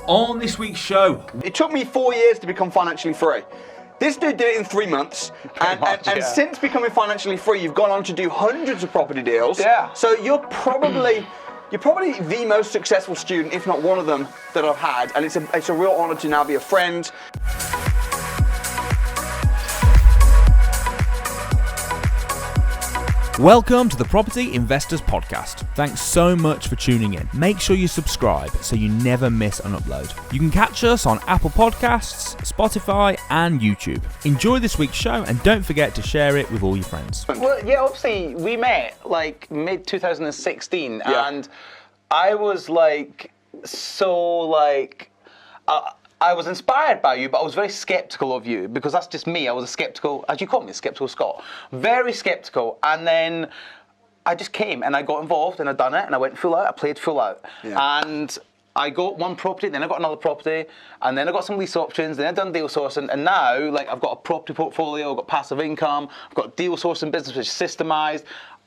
On this week's show, it took me 4 years to become financially free. This dude did it in 3 months, and since becoming financially free, you've gone on to do hundreds of property deals. Yeah. So you're probably the most successful student, if not one of them, that I've had, and it's a real honour to now be a friend. welcome to the Property Investors Podcast. Thanks so much for tuning in. Make sure you subscribe so you never miss an upload. You can catch us on Apple Podcasts, Spotify, and YouTube. Enjoy this week's show and don't forget to share it with all your friends. Well, yeah, obviously we met like mid 2016, and I was like I was inspired by you, but I was very skeptical of you because that's just me. I was a skeptical, as you call me, a skeptical Scot. Very skeptical. And then I just came and I got involved and I done it and I went full out. I played full out. Yeah. And I got one property, then I got another property, and then I got some lease options, then I done deal sourcing, and now like I've got a property portfolio, I've got passive income, I've got deal sourcing business which is systemized.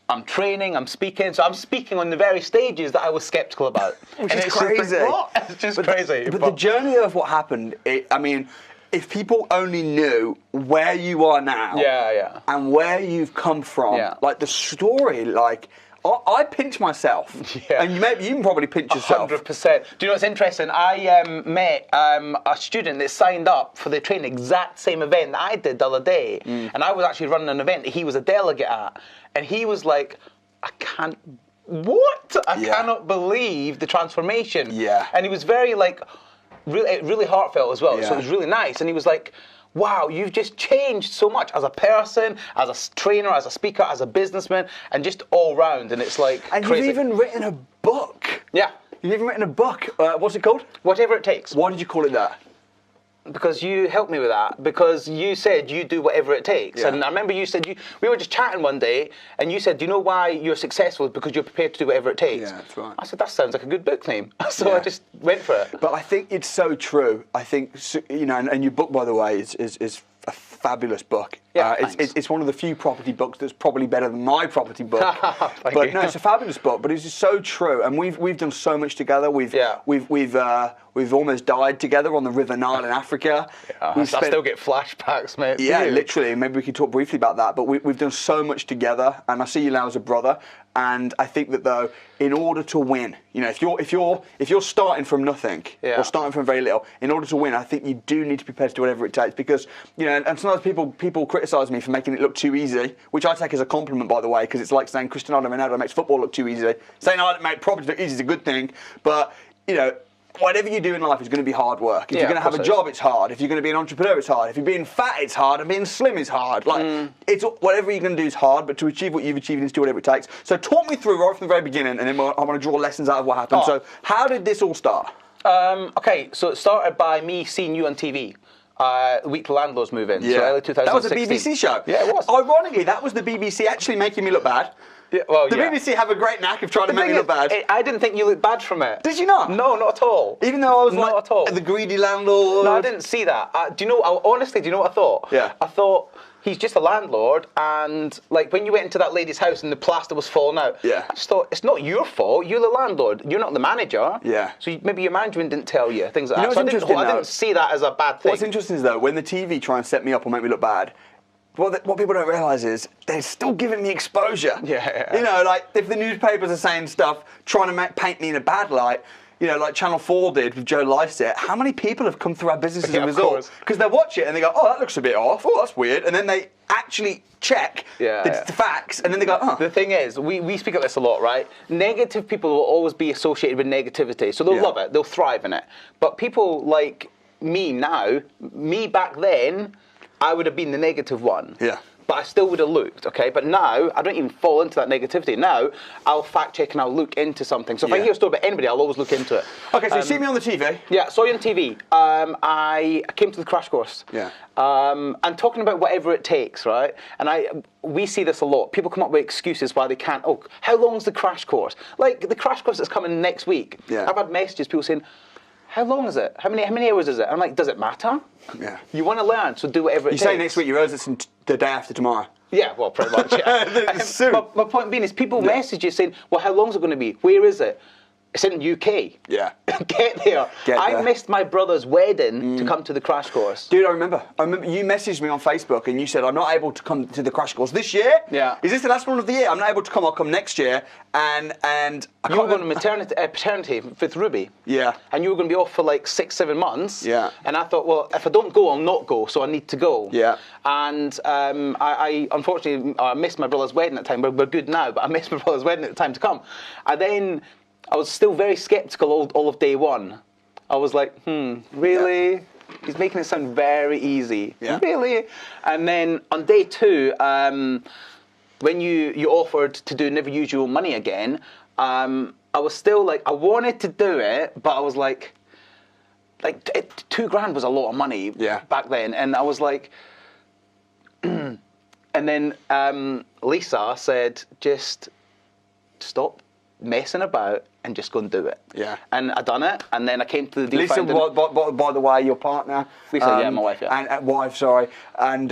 I'm training, I'm speaking, so I'm speaking on the very stages that I was skeptical about. Which is crazy. It's just crazy. But the journey of what happened, if people only knew where you are now and where you've come from, like the story, like, I pinch myself, and you can probably pinch yourself. 100%. Do you know what's interesting? I met a student that signed up for the training, exact same event that I did the other day, and I was actually running an event that he was a delegate at, and he was like, I cannot believe the transformation. Yeah. And he was very like, really heartfelt as well, so it was really nice, and he was like, wow, you've just changed so much as a person, as a trainer, as a speaker, as a businessman, and just all round. And it's like and crazy. You've even written a book. Yeah. You've even written a book. What's it called? Whatever It Takes. Why did you call it that? Because you helped me with that. Because you said you do whatever it takes. Yeah. And I remember you said, we were just chatting one day, and you said, do you know why you're successful? Because you're prepared to do whatever it takes. Yeah, that's right. I said, that sounds like a good book name. So I just went for it. But I think it's so true. I think, and your book, by the way, is a fabulous book. Yeah, it's one of the few property books that's probably better than my property book. But no, it's a fabulous book. But it's just so true, and we've done so much together. We've almost died together on the River Nile in Africa. Yeah, I still get flashbacks, mate. Yeah, literally. Maybe we can talk briefly about that. But we've done so much together, and I see you now as a brother. And I think that though, in order to win, if you're starting from nothing or starting from very little, in order to win, I think you do need to be prepared to do whatever it takes. Because and sometimes people criticise me for making it look too easy, which I take as a compliment, by the way, because it's like saying Cristiano Ronaldo makes football look too easy. Saying I don't make property look easy is a good thing, but whatever you do in life is going to be hard work. If you're going to have a job, it's hard. If you're going to be an entrepreneur, it's hard. If you're being fat, it's hard. And being slim is hard. It's whatever you're going to do is hard. But to achieve what you've achieved, you need to do whatever it takes. So talk me through right from the very beginning, and then I want to draw lessons out of what happened. So how did this all start? Okay, so it started by me seeing you on TV. Week the Landlords Move In, so early 2016. That was a BBC show. Yeah, it was. Ironically, that was the BBC actually making me look bad. Yeah, the BBC have a great knack of trying to make me look bad. I didn't think you looked bad from it. Did you not? No, not at all. Even though I was the greedy landlord? No, I didn't see that. Honestly, do you know what I thought? Yeah. I thought, he's just a landlord, and like when you went into that lady's house and the plaster was falling out, I just thought, it's not your fault, you're the landlord, you're not the manager. Yeah. So maybe your management didn't tell you, things like that. So I didn't see that as a bad thing. What's interesting is though, when the TV try and set me up or make me look bad, what people don't realise is they're still giving me exposure. Yeah. Like if the newspapers are saying stuff, trying to paint me in a bad light, like Channel 4 did with Joe Lycett, how many people have come through our business as a result? Because they watch it and they go, oh, that looks a bit off, oh, that's weird, and then they actually check the facts, and then they go, oh. The thing is, we speak of this a lot, right? Negative people will always be associated with negativity, so they'll love it, they'll thrive in it. But people like me now, me back then, I would have been the negative one. Yeah. But I still would have looked, okay? But now, I don't even fall into that negativity. Now, I'll fact check and I'll look into something. So if I hear a story about anybody, I'll always look into it. Okay, so you see me on the TV? Yeah, saw you on TV. I came to the crash course. Yeah. And talking about whatever it takes, right? And we see this a lot. People come up with excuses why they can't. Oh, how long's the crash course? Like, the crash course that's coming next week. Yeah. I've had messages, people saying, how long is it? How many hours is it? I'm like, does it matter? Yeah. You want to learn, so do whatever it takes. You say next week, you realize it's the day after tomorrow. Yeah, well, pretty much, yeah. My point being is people message you saying, well, how long is it going to be? Where is it? It's in the UK. Yeah. Get there. I missed my brother's wedding to come to the crash course. Dude, I remember you messaged me on Facebook and you said, I'm not able to come to the crash course this year. Yeah. Is this the last one of the year? I'm not able to come. I'll come next year. And you were going to paternity with Ruby. Yeah. And you were going to be off for like 6-7 months. Yeah. And I thought, well, if I don't go, I'll not go. So I need to go. Yeah. And I unfortunately I missed my brother's wedding at the time. We're good now, but I missed my brother's wedding at the time to come. And then I was still very sceptical all of day one. I was like, really? Yeah. He's making it sound very easy. Yeah. Really? And then on day 2, when you offered to do Never Use Your Own Money again, I was still like, I wanted to do it, but I was like $2,000 was a lot of money back then. And I was like, and then Lisa said, just stop messing about and just go and do it. Yeah. And I done it, and then I came to the deal. Lisa, by the way, your partner. Lisa, my wife, And wife, sorry. And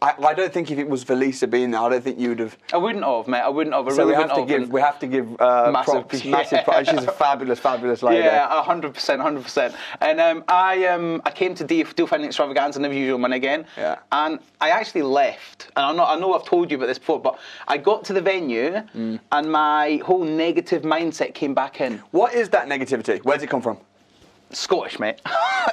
I don't think if it was for Lisa being there, I don't think you would have. I wouldn't have, mate. I wouldn't have. So we have to give massive props. She's a fabulous lady. Yeah, 100%, 100%. And I came to Deal Finding Extravaganza, Never Use Your Money again. Yeah. And I actually left. And I know I've told you about this before, but I got to the venue and my whole negative mindset came back in. What is that negativity? Where does it come from? Scottish, mate.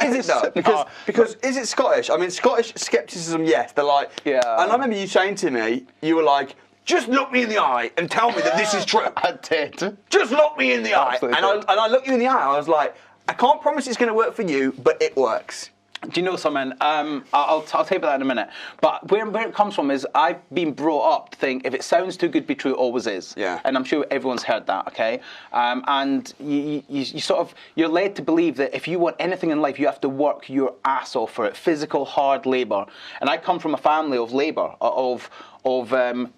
Is it though? Because is it Scottish? I mean, Scottish scepticism, yes. They're like, yeah. And I remember you saying to me, you were like, just look me in the eye and tell me that this is true. I did. Just look me in the eye. And I looked you in the eye. I was like, I can't promise it's going to work for you, but it works. Do you know something? I'll tell you about that in a minute. But where it comes from is I've been brought up to think if it sounds too good to be true, it always is. Yeah. And I'm sure everyone's heard that, okay? And you sort of, you're led to believe that if you want anything in life, you have to work your ass off for it. Physical, hard labour. And I come from a family of labour, of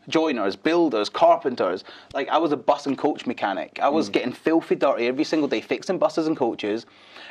joiners, builders, carpenters. Like, I was a bus and coach mechanic. I was getting filthy dirty every single day, fixing buses and coaches.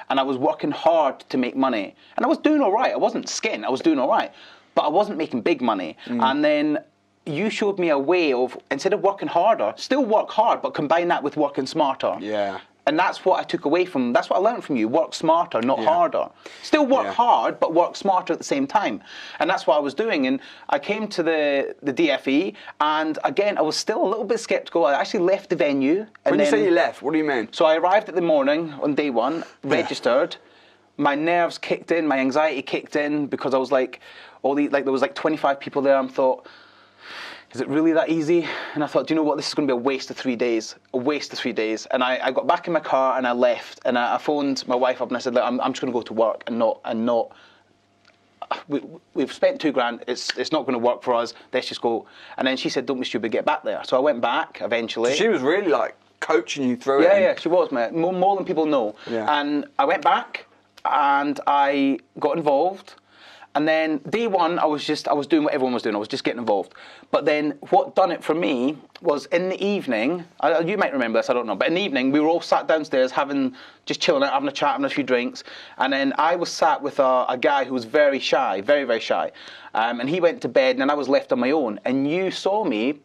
And I was working hard to make money. And I was doing all right. I wasn't skint. I was doing all right. But I wasn't making big money. And then you showed me a way of, instead of working harder, still work hard, but combine that with working smarter. Yeah. And that's what I took away from, that's what I learned from you. Work smarter, not harder. Still work hard, but work smarter at the same time. And that's what I was doing. And I came to the DFE, and again, I was still a little bit skeptical. I actually left the venue. When you say you left, what do you mean? So I arrived at the morning on day 1, registered. My nerves kicked in, my anxiety kicked in, because I was like, there was like 25 people there. I thought, is it really that easy? And I thought, do you know what? This is going to be a waste of 3 days. A waste of 3 days. And I got back in my car and I left. And I phoned my wife up and I said, look, I'm just going to go to work and not. We've spent $2,000. It's not going to work for us. Let's just go. And then she said, don't be stupid, get back there. So I went back eventually. So she was really like coaching you through it. Yeah, she was, mate. More than people know. Yeah. And I went back and I got involved. And then day 1, I was doing what everyone was doing. I was just getting involved. But then what done it for me was in the evening, you might remember this, I don't know, but in the evening, we were all sat downstairs just chilling out, having a chat, having a few drinks. And then I was sat with a guy who was very shy, very, very shy. And he went to bed and then I was left on my own. And you saw me,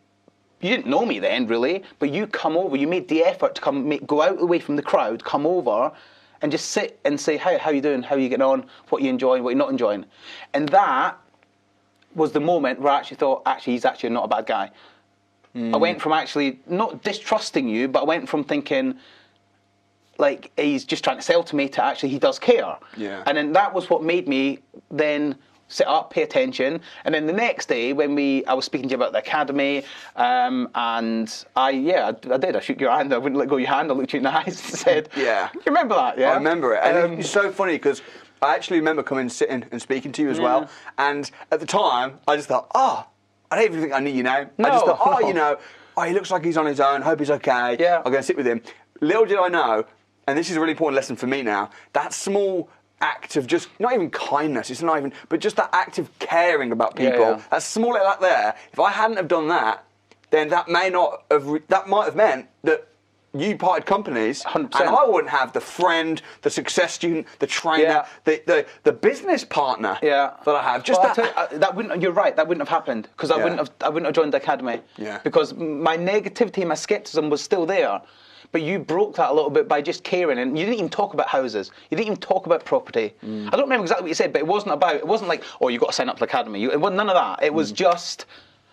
you didn't know me then really, but you come over, you made the effort to go out away from the crowd, come over, and just sit and say, how you doing? How are you getting on? What are you enjoying? What are you not enjoying? And that was the moment where I actually thought, he's actually not a bad guy. I went from actually not distrusting you, but I went from thinking, like, he's just trying to sell to me to actually he does care. Yeah. And then that was what made me then sit up, pay attention. And then the next day when I was speaking to you about the academy, and I did. I shook your hand. I wouldn't let go of your hand. I looked you in the eyes and said, yeah. You remember that, yeah? I remember it. And it's so funny because I actually remember coming, sitting and speaking to you as well. And at the time, I just thought, I don't even think I knew you now. No, I just thought, he looks like he's on his own. Hope he's okay. Yeah. I'm going to sit with him. Little did I know, and this is a really important lesson for me now, that small act of just, not even kindness, it's not even, but just that act of caring about people, that small little act there, if I hadn't have done that, then that might have meant that you parted companies 100%. and I wouldn't have the friend, the success student, the trainer, the business partner that I have. Just you're right, that wouldn't have happened because I wouldn't have joined the academy. Yeah. Because my negativity and my skepticism was still there. but you broke that a little bit by just caring, and you didn't even talk about houses. You didn't even talk about property. I don't remember exactly what you said, but it wasn't like, oh, you got to sign up to the academy. It wasn't none of that. It was just,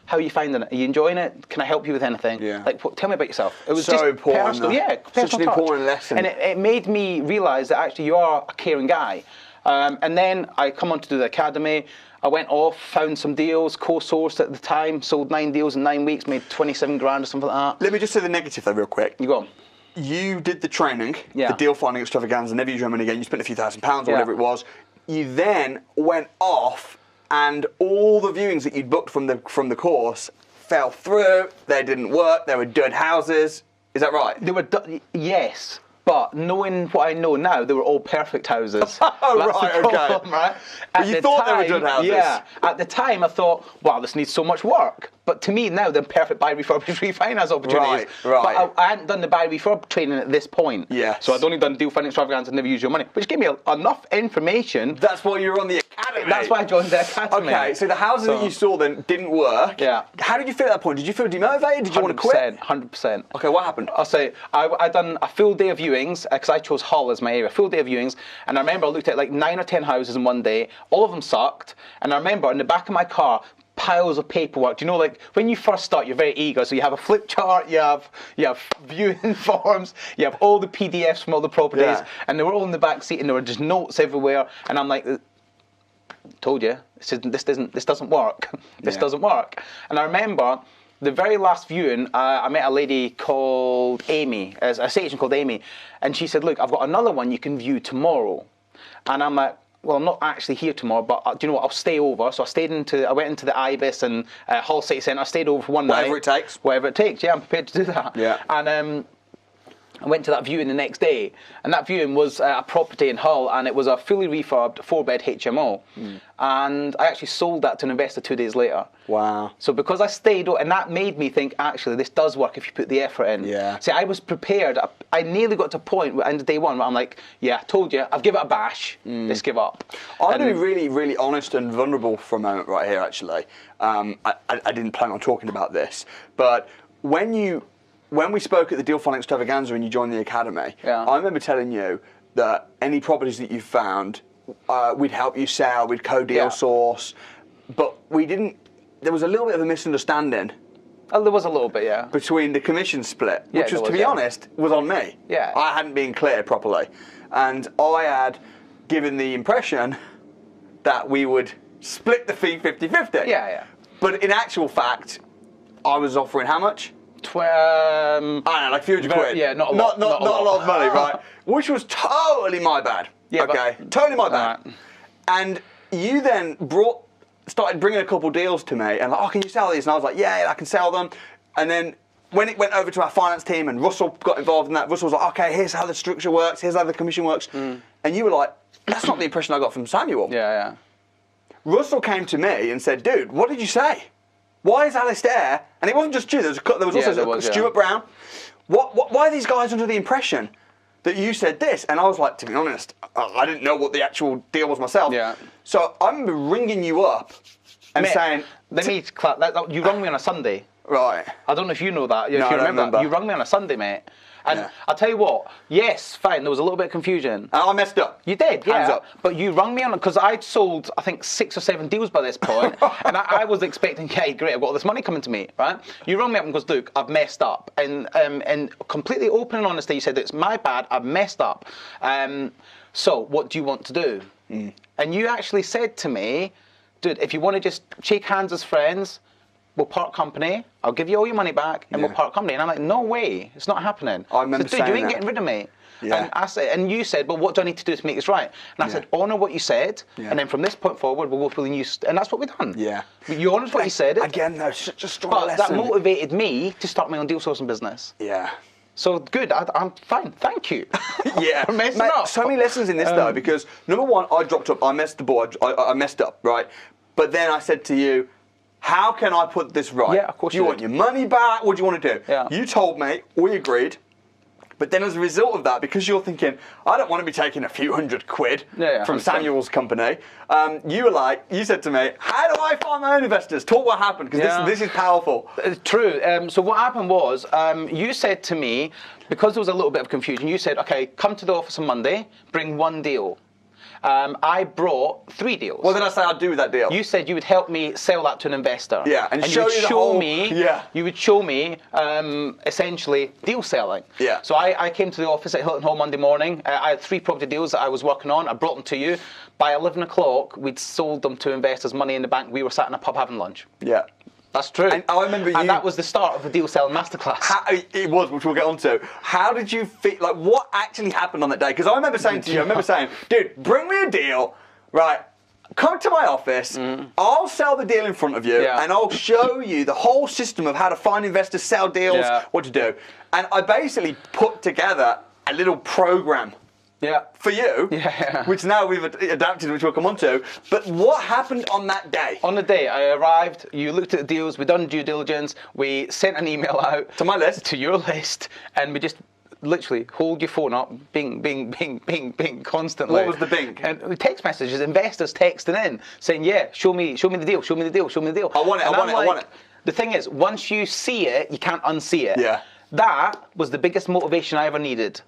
how are you finding it? Are you enjoying it? Can I help you with anything? Yeah. Like, tell me about yourself. It was so just important, personal. though. Yeah, personal Such an touch. important lesson. And it made me realise that actually you are a caring guy. And then I come on to do the academy. I went off, found some deals, co-sourced at the time, sold 9 deals in 9 weeks, made 27 grand or something like that. Let me just say the negative though, real quick. You go on. You did the training, Yeah. the deal finding extravaganza, never use your money again. You spent a few £1,000s or Yeah. whatever it was. You then went off, and all the viewings that you'd booked from the course fell through. They didn't work. They were dud houses. Is that right? They were, yes. But knowing what I know now, they were all perfect houses. Oh, That's right, the problem, okay. right? But you thought they were good houses. Yeah. At the time, I thought, wow, this needs so much work. But to me, now, they're perfect buy, refurbish, refinance opportunities. Right. But I hadn't done the buy, refurb training at this point. Yes. So I'd only done deal finding extravaganza and never use your money, which gave me enough information. That's why you were on the academy. That's why I joined the academy. Okay, so the houses that you saw then didn't work. Yeah. How did you feel at that point? Did you feel demotivated? Did you want to quit? 100%. Okay, what happened? I'll say, I done a full day of viewings, because I chose Hull as my area, full day of viewings, and I remember I looked at like 9 or 10 houses in one day, all of them sucked, and I remember in the back of my car, piles of paperwork. Do you know, like when you first start, you're very eager, so you have a flip chart, you have viewing forms, you have all the PDFs from all the properties, Yeah. and they were all in the back seat, and there were just notes everywhere, and I'm like, told you, this doesn't work. This Yeah. doesn't work. And I remember the very last viewing, I met a lady called Amy, a agent called Amy, and she said, look, I've got another one you can view tomorrow. And I'm like, well, I'm not actually here tomorrow, but do you know what? I'll stay over. So I went into the Ibis and Hull City Centre. I stayed over for one night. Whatever it takes. Whatever it takes. Yeah, I'm prepared to do that. Yeah. And I went to that viewing the next day, and that viewing was a property in Hull, and it was a fully refurbed 4-bed HMO. And I actually sold that to an investor 2 days later. Wow. So because I stayed, and that made me think, actually, this does work if you put the effort in. Yeah. See, I was prepared. I nearly got to a point in day one where I'm like, yeah, I told you, I've given it a bash. Let's give up. I'm going to be really, really honest and vulnerable for a moment right here, actually. I didn't plan on talking about this, but when we spoke at the Deal Finding Extravaganza and you joined the academy, Yeah. I remember telling you that any properties that you found, we'd help you sell, we'd co-deal Yeah. source, but we didn't. There was a little bit of a misunderstanding Oh, there was a little bit, yeah. between the commission split, Yeah, which was, there to was, be yeah. honest, was on me. Yeah. I hadn't been clear properly, and I had given the impression that we would split the fee 50-50. Yeah, yeah. But in actual fact, I was offering how much? I don't know, like a few hundred quid. Yeah, not a lot. Not a lot of money, right? Which was totally my bad. Yeah, okay, totally my bad. Alright. And you then started bringing a couple deals to me, and like, oh, can you sell these? And I was like, yeah, I can sell them. And then when it went over to our finance team and Russell got involved in that, Russell was like, okay, here's how the structure works, here's how the commission works. And you were like, that's not the impression I got from Samuel. Yeah. Russell came to me and said, dude, what did you say? Why is Alasdair, and it wasn't just you, there was also Stuart Brown. Why are these guys under the impression that you said this? And I was like, to be honest, I didn't know what the actual deal was myself. Yeah. So I remember ringing you up and saying... Let me clarify, you rung me on a Sunday. Right. I don't know if you know that, if No, you I don't remember. You rung me on a Sunday, mate. And Yeah. I'll tell you what, yes, fine, there was a little bit of confusion. And I messed up. You did, yeah. Hands up. But you rung me on, because I'd sold, I think, 6 or 7 deals by this point, and I was expecting, yeah, great, I've got all this money coming to me, right? You rung me up and goes, look, I've messed up. And completely open and honestly, you said, it's my bad, I've messed up. So what do you want to do? And you actually said to me, dude, if you want to just shake hands as friends, we'll part company, I'll give you all your money back, and we'll part company. And I'm like, no way, it's not happening. I remember said, dude, you saying ain't that. getting rid of me. Yeah. And you said, well, what do I need to do to make this right? And I said, honour what you said, Yeah. and then from this point forward, we'll go for the new... And that's what we've done. Yeah. You honoured what you said. Again, though, such a strong But lesson. that motivated me to start my own deal sourcing business. Yeah. So good, I'm fine, thank you. Yeah, For messing Mate, up. so many lessons in this though, because number one, I dropped up, I messed the board, I messed up, right? But then I said to you, how can I put this right? Yeah, of course Do you you want did. your money back? What do you want to do? Yeah. You told me, we agreed, But then as a result of that, because you're thinking, I don't want to be taking a few £100 from 100%. Samuel's company, you said to me, how do I find my own investors? Talk what happened, because this is powerful. It's true. So what happened was, you said to me, because there was a little bit of confusion, you said, okay, come to the office on Monday, bring one deal. I brought 3 deals. What did I say I'd do with that deal? You said you would help me sell that to an investor. Yeah, and you would show me. Yeah. You would show me essentially deal selling. Yeah. So I came to the office at Hilton Hall Monday morning. I had 3 property deals that I was working on. I brought them to you. By 11 o'clock, we'd sold them to investors, money in the bank. We were sat in a pub having lunch. Yeah. That's true. And I remember and that was the start of the deal selling masterclass. It was, which we'll get on to. How did you feel? Like, what actually happened on that day? Because I remember saying to you, dude, bring me a deal, right? Come to my office, I'll sell the deal in front of you, and I'll show you the whole system of how to find investors, sell deals, what to do. And I basically put together a little program for you, which now we've adapted, which we'll come on to. But what happened on that day? On the day I arrived, you looked at the deals, we done due diligence, we sent an email out. To my list? To your list, and we just literally hold your phone up, bing, bing, bing, bing, bing, constantly. What was the bing? And text messages, investors texting in, saying, yeah, show me the deal, show me the deal, show me the deal. I want it, I want it. The thing is, once you see it, you can't unsee it. Yeah. That was the biggest motivation I ever needed.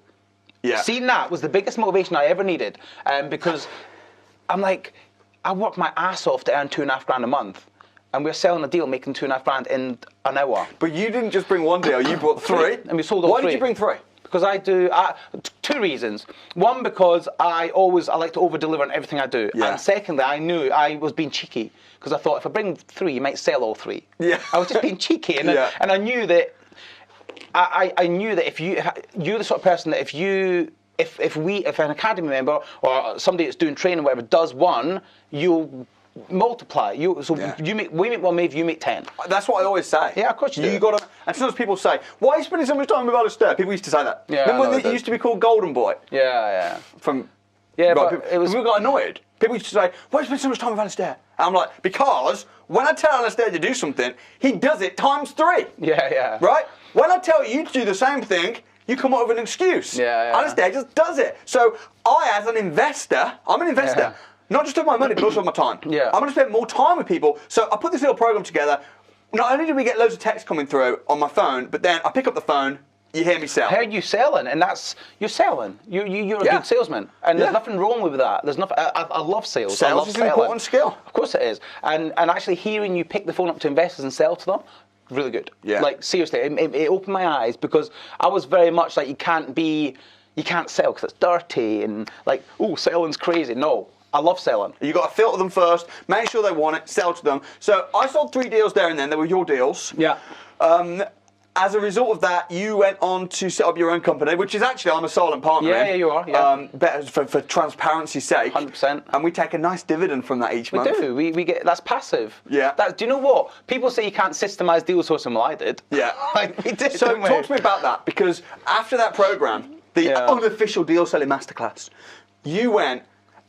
Yeah. Seeing that was the biggest motivation I ever needed, because I'm like, I worked my ass off to earn £2,500 a month, and we're selling a deal making £2,500 in an hour. But you didn't just bring one deal; you brought 3, and we sold all 3. Why did you bring 3? Because I do 2 reasons. One, because I like to over deliver on everything I do, and secondly, I knew I was being cheeky because I thought if I bring 3, you might sell all 3. Yeah. I was just being cheeky, and I knew that. I knew that if you're the sort of person that if an academy member or somebody that's doing training or whatever does 1, you'll multiply. You make 1 move, you make 10. That's what I always say. Yeah, of course you do. You got to. And sometimes people say, "Why are you spending so much time with Alasdair?" People used to say that. Yeah. Remember when it used to be called Golden Boy? Yeah. But people got annoyed. People used to say, "Why are you spending so much time with Alasdair?" And I'm like, because when I tell Alasdair to do something, he does it times 3. Yeah. Right? When I tell you to do the same thing, you come up with an excuse. Alasdair just does it. So I'm an investor. Not just of my money, but also of my time. Yeah. I'm going to spend more time with people. So I put this little program together. Not only do we get loads of texts coming through on my phone, but then I pick up the phone, you hear me sell. I heard you selling, and you're selling. You're a good salesman, and there's nothing wrong with that. There's nothing. I love sales. Sales is an important skill. Of course it is, and actually hearing you pick the phone up to investors and sell to them, really good. Yeah. Like seriously, it opened my eyes because I was very much like you can't sell because it's dirty and like selling's crazy. No. I love selling. You got to filter them first, make sure they want it, sell to them. So I sold 3 deals there and then. They were your deals. Yeah. As a result of that, you went on to set up your own company, which is actually I'm a silent partner in. Yeah, you are. Yeah. Better for transparency's sake. 100%. And we take a nice dividend from that each month. We do. We get that's passive. Yeah. Do you know what? People say you can't systemize deal sourcing. Well, I did. Yeah. We did. So talk to me about that, because after that program, the unofficial deal selling masterclass, you went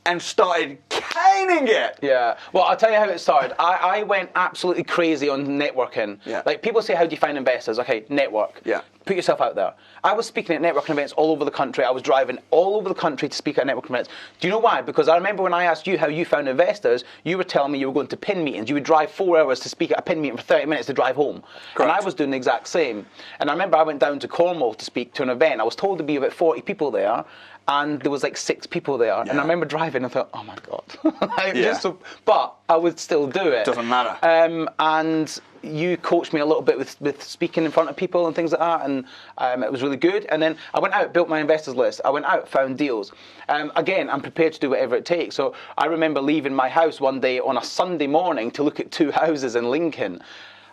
and started caning it. Yeah. Well, I'll tell you how it started. I went absolutely crazy on networking. Yeah. Like people say, how do you find investors? Okay, network. Yeah. Put yourself out there. I was speaking at networking events all over the country. I was driving all over the country to speak at networking events. Do you know why? Because I remember when I asked you how you found investors, you were telling me you were going to PIN meetings. You would drive 4 hours to speak at a PIN meeting for 30 minutes to drive home. Correct. And I was doing the exact same. And I remember I went down to Cornwall to speak to an event. I was told to be about 40 people there. And there was like 6 people there. Yeah. And I remember driving and I thought, oh my God. But I would still do it. Doesn't matter. And you coached me a little bit with speaking in front of people and things like that. And it was really good. And then I went out, built my investors list. I went out, found deals. Again, I'm prepared to do whatever it takes. So I remember leaving my house one day on a Sunday morning to look at 2 houses in Lincoln.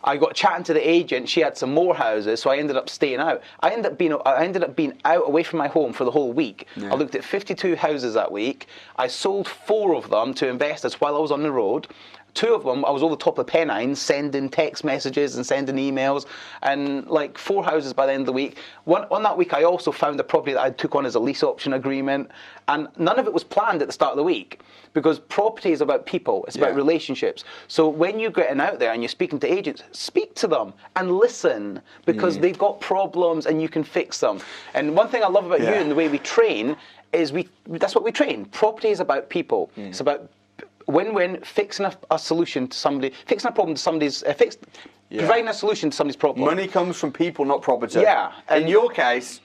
I got chatting to the agent. She had some more houses, so I ended up staying out. I ended up being out away from my home for the whole week. Yeah. I looked at 52 houses that week. I sold 4 of them to investors while I was on the road. 2 of them, I was over the top of the Pennines, sending text messages and sending emails, and like 4 houses by the end of the week. On that week, I also found a property that I took on as a lease option agreement, and none of it was planned at the start of the week, because property is about people, it's about relationships. So when you're getting out there and you're speaking to agents, speak to them and listen, because they've got problems and you can fix them. And one thing I love about you and the way we train is that's what we train. Property is about people. It's about win-win, fixing a solution to somebody, fixing a problem to somebody's, providing a solution to somebody's problem. Money comes from people, not property. Yeah. In your case,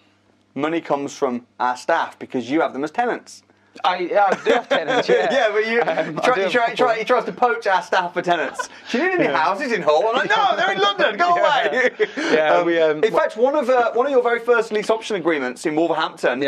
money comes from our staff because you have them as tenants. I do have tenants, yeah. Yeah, but he tries to poach our staff for tenants. Do you need any houses in Hull? I'm like, no, they're in London, go away. In fact, one of your very first lease option agreements in Wolverhampton,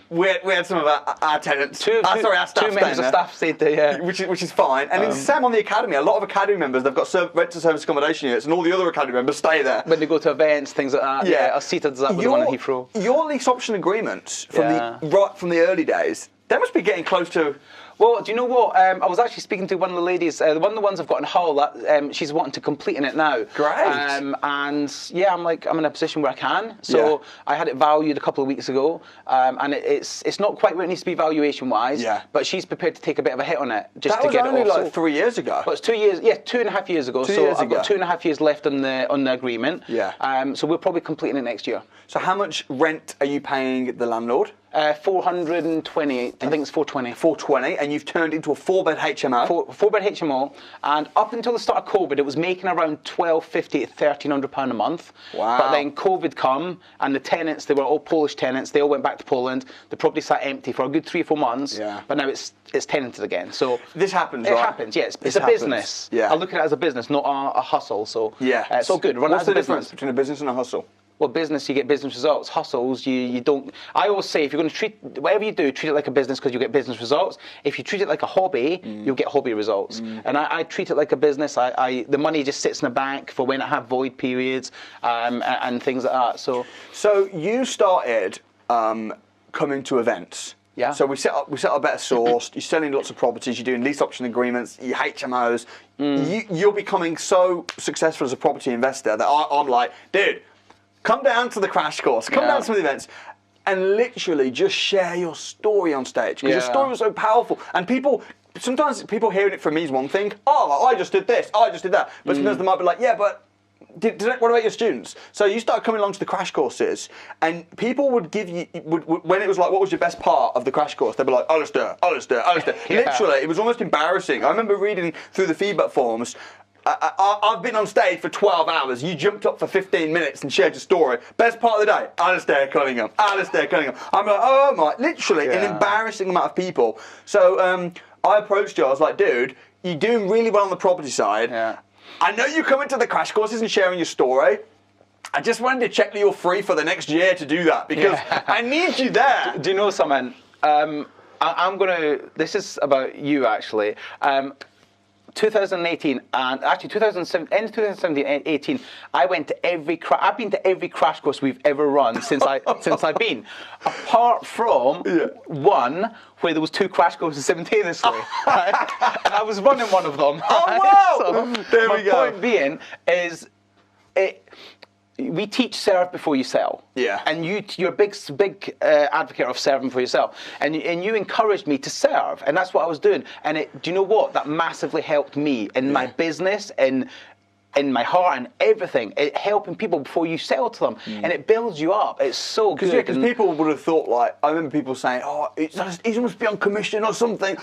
we had some of our tenants, our staff, 2 members of staff stayed there, which is fine. And it's the same on the academy. A lot of academy members, they've got rent-to-service accommodation units, and all the other academy members stay there. When they go to events, things like that. Yeah, I seated that with the one at Heathrow. Your lease option agreements from the early days, they must be getting close to. Well, do you know what? I was actually speaking to one of the ladies, one of the ones I've got in Hull, she's wanting to complete in it now. Great. And yeah, I'm in a position where I can. So I had it valued a couple of weeks ago, and it's not quite where it needs to be valuation-wise, but she's prepared to take a bit of a hit on it just to get it off. That was only like 3 years ago. Well, it's 2 years, 2.5 years ago. I've got 2.5 years left on the agreement. Yeah. So we're probably completing it next year. So how much rent are you paying the landlord? 420. I think it's 420. 420, and you've turned into a 4-bed HMO. Four-bed HMO, and up until the start of COVID, it was making around £1,250 to £1,300 a month. Wow. But then COVID come, and the tenants, they were all Polish tenants. They all went back to Poland. The property sat empty for a good 3 or 4 months. Yeah. But now it's tenanted again. So this happens, right? It happens. Yes, it's a business. Yeah. I look at it as a business, not a hustle. So it's all good. What's the difference between a business and a hustle? Well, business, you get business results. Hustles, you don't. I always say, if you're going to treat whatever you do, treat it like a business because you get business results. If you treat it like a hobby, you'll get hobby results. And I treat it like a business. The money just sits in the bank for when I have void periods and things like that. So you started coming to events. Yeah. So we set up Better Sourced. You're selling lots of properties. You're doing lease option agreements. You HMOs. You're becoming so successful as a property investor that I'm like, dude, come down to the crash course. Come down to some of the events, and literally just share your story on stage, because your story was so powerful. And sometimes people hearing it from me is one thing. Oh, I just did this. I just did that. But sometimes they might be like, yeah, but. What about your students? So you start coming along to the crash courses, and people would give you, when it was like, what was your best part of the crash course? They'd be like, Alasdair. Literally, it was almost embarrassing. I remember reading through the feedback forms. I've been on stage for 12 hours. You jumped up for 15 minutes and shared your story. Best part of the day, Alasdair Cunningham. I'm like, oh my, literally an embarrassing amount of people. So I approached you. I was like, dude, you're doing really well on the property side. Yeah. I know you're coming to the crash courses and sharing your story. I just wanted to check that you're free for the next year to do that, because I need you there. Do you know something? This is about you, actually. 2018 and actually 2017, 18, I've been to every crash course we've ever run since I've been, apart from one where there was 2 crash courses simultaneously, right? And I was running one of them. Oh wow! So there we go. My point being is, we teach serve before you sell. Yeah. And you're a big advocate of serving for yourself. And you encouraged me to serve. And that's what I was doing. And do you know what? That massively helped me in my business, in my heart and everything. It helping people before you sell to them. And it builds you up. It's so good. Because people would have thought, like, I remember people saying, oh, he must be on commission or something.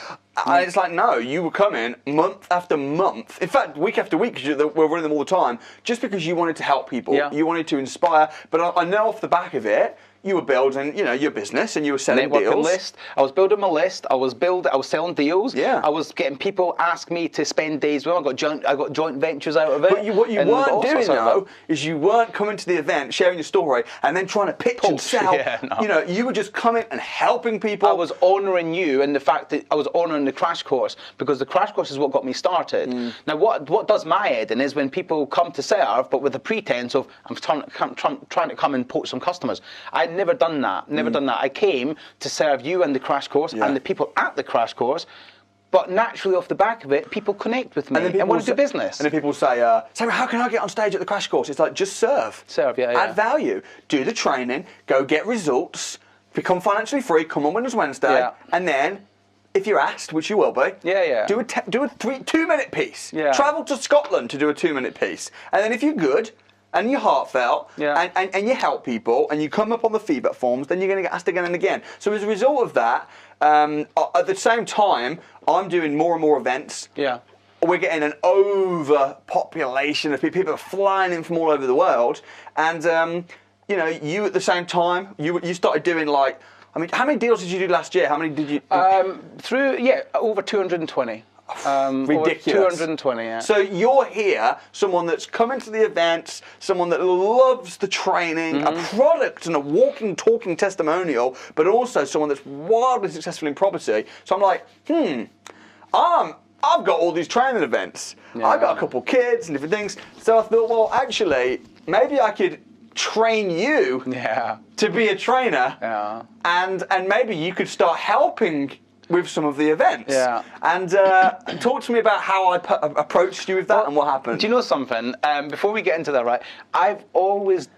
And it's like, no, you were coming month after month. In fact, week after week, because we're running them all the time, just because you wanted to help people. Yeah. You wanted to inspire. But I know off the back of it, you were building, your business, and you were selling deals. List. I was building my list. I was selling deals. Yeah. I was getting people ask me to spend days with them. I got joint ventures out of it. But what you weren't doing though is you weren't coming to the event, sharing your story, and then trying to pitch and sell. Yeah, no. You were just coming and helping people. I was honouring you, and the fact that I was honouring the crash course, because the crash course is what got me started. Now, what does my head in is when people come to serve, but with the pretense of I'm trying to come and poach some customers. I'd never done that. I came to serve you and the crash course and the people at the crash course, But naturally, off the back of it, people connect with me and want to do business. And then people say, Sammy, how can I get on stage at the crash course? It's like, just serve. Serve, yeah. Add value. Do the training, go get results, become financially free, come on Winners Wednesday, and then, if you're asked, which you will be, do a 2-minute piece. Yeah. Travel to Scotland to do a 2-minute piece. And then if you're good, and you're heartfelt, and you help people, and you come up on the feedback forms, then you're going to get asked again and again. So as a result of that, at the same time, I'm doing more and more events. Yeah. We're getting an overpopulation of people. People are flying in from all over the world. And, you know, you at the same time, you started doing like, I mean, how many deals did you do last year? How many did you? Over 220. Ridiculous. 220, yeah. So you're here, someone that's coming to the events, someone that loves the training, a product and a walking, talking testimonial, but also someone that's wildly successful in property. So I'm like, I've got all these training events. Yeah. I've got a couple kids and different things. So I thought, well, actually, maybe I could train you to be a trainer, and maybe you could start helping with some of the events. Yeah. And talk to me about how I approached you with that and what happened. Do you know something? Before we get into that, right, I've always